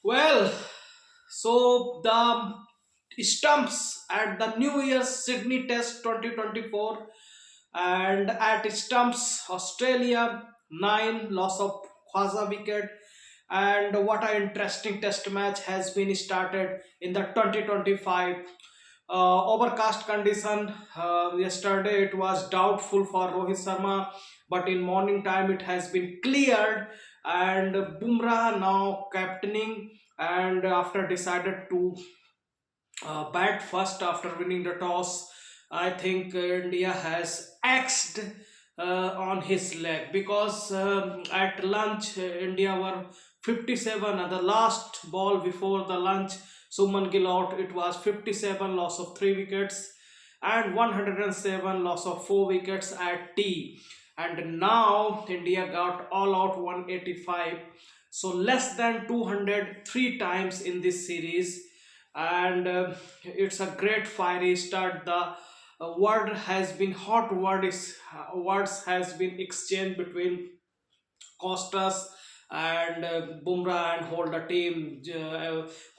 Well, so the stumps at the New Year's Sydney Test 2024, and at stumps Australia 9 loss of Khwaja wicket, and what an interesting test match has been started in the 2025 overcast condition. Yesterday it was doubtful for Rohit Sharma, but in morning time it has been cleared, and Bumrah now captaining, and after decided to bat first after winning the toss. I think India has axed on his leg because at lunch India were 57 at the last ball before the lunch. Suman Gill out. It was 57 loss of 3 wickets and 107 loss of 4 wickets at tea. And now India got all out 185. So less than 203 times in this series, and it's a great fiery start. The word has been hot word is words has been exchanged between Costas and Bumrah and hold the team.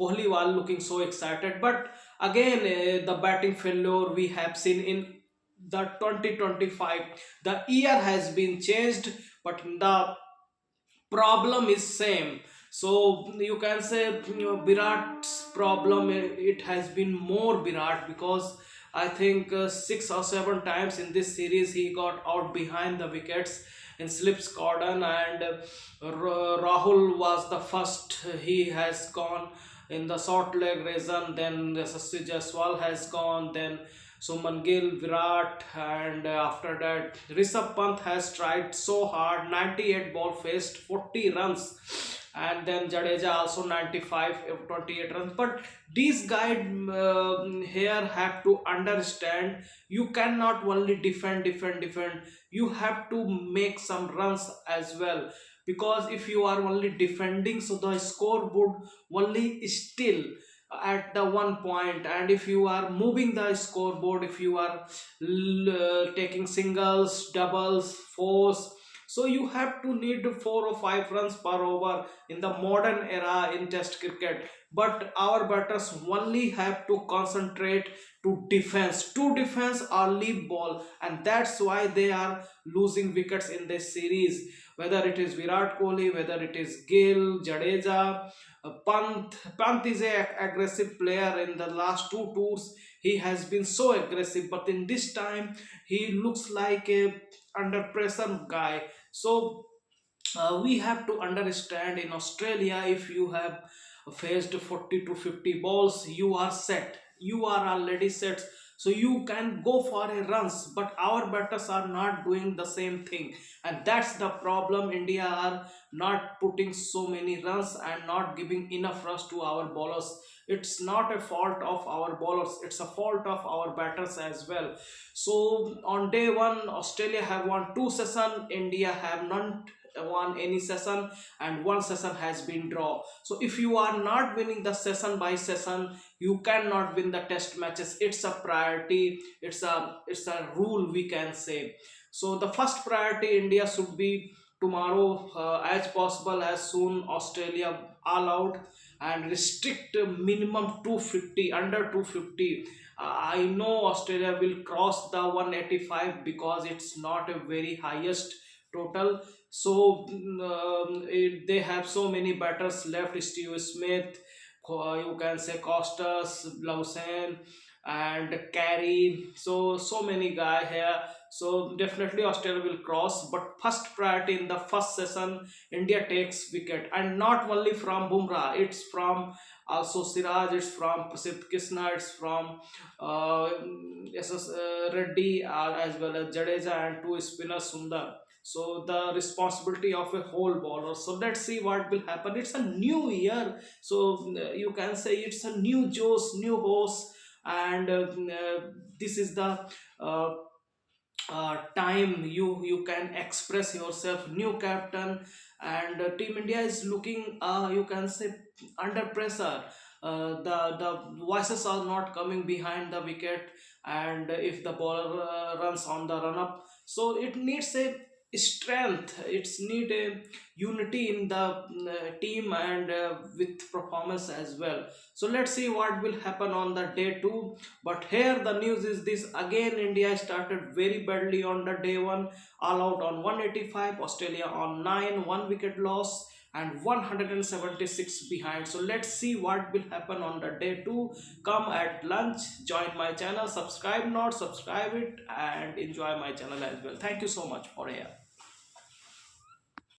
Kohliwal looking so excited, but again the batting failure we have seen in the 2025. The year has been changed, but the problem is same. So you can say, Virat's problem, it has been more Virat, because I think 6 or 7 times in this series he got out behind the wickets in slips cordon, and Rahul was the first. He has gone in the short leg reason, then Yashasvi Jaiswal has gone, then Suman Gill, Virat, and after that, Rishabh Pant has tried so hard. 98 ball faced, 40 runs, and then Jadeja also 95, 28 runs. But these guys here have to understand, you cannot only defend. You have to make some runs as well, because if you are only defending, so the score would only still at the one point. And if you are moving the scoreboard, if you are taking singles, doubles, fours, so you have to need 4 or 5 runs per over in the modern era in test cricket. But our batters only have to concentrate to defense or leave ball, and that's why they are losing wickets in this series. Whether it is Virat Kohli, whether it is Gill, Jadeja, Pant is a aggressive player. In the last two tours he has been so aggressive, but in this time he looks like a under pressure guy. So we have to understand, in Australia, if you have faced 40 to 50 balls, you are set. You are already set. So you can go for a runs, but our batters are not doing the same thing, and that's the problem. India are not putting so many runs and not giving enough runs to our bowlers. It's not a fault of our bowlers; it's a fault of our batters as well. So on day one, Australia have won 2 sessions, India have none won any session, and one session has been draw. So if you are not winning the session by session, you cannot win the test matches. It's a priority, it's a rule, we can say. So the first priority India should be tomorrow, as possible as soon Australia all out, and restrict minimum 250, under 250. I know Australia will cross the 185 because it's not a very highest total. So they have so many batters left: Steve Smith, you can say Costas, Lausanne, and Carey. So many guy here. So definitely Australia will cross. But first priority in the first session, India takes wicket, and not only from Bumrah. It's from also Siraj. It's from Prasidh Krishna. It's from Reddy, as well as Jadeja, and two spinners Sundar. So the responsibility of a whole bowler. So let's see what will happen. It's a new year, so you can say it's a new Joes, new horse, and this is the uh, time you can express yourself. New captain, and Team India is looking, you can say, under pressure. The voices are not coming behind the wicket, and if the ball runs on the run up, so it needs a strength, it's need a unity in the team and with performance as well. So let's see what will happen on the day 2. But here the news is this: again India started very badly on the day 1, all out on 185, Australia on 9, 1 wicket loss and 176 behind. So let's see what will happen on the day 2. Come at lunch, join my channel, subscribe not, subscribe it and enjoy my channel as well. Thank you so much for here.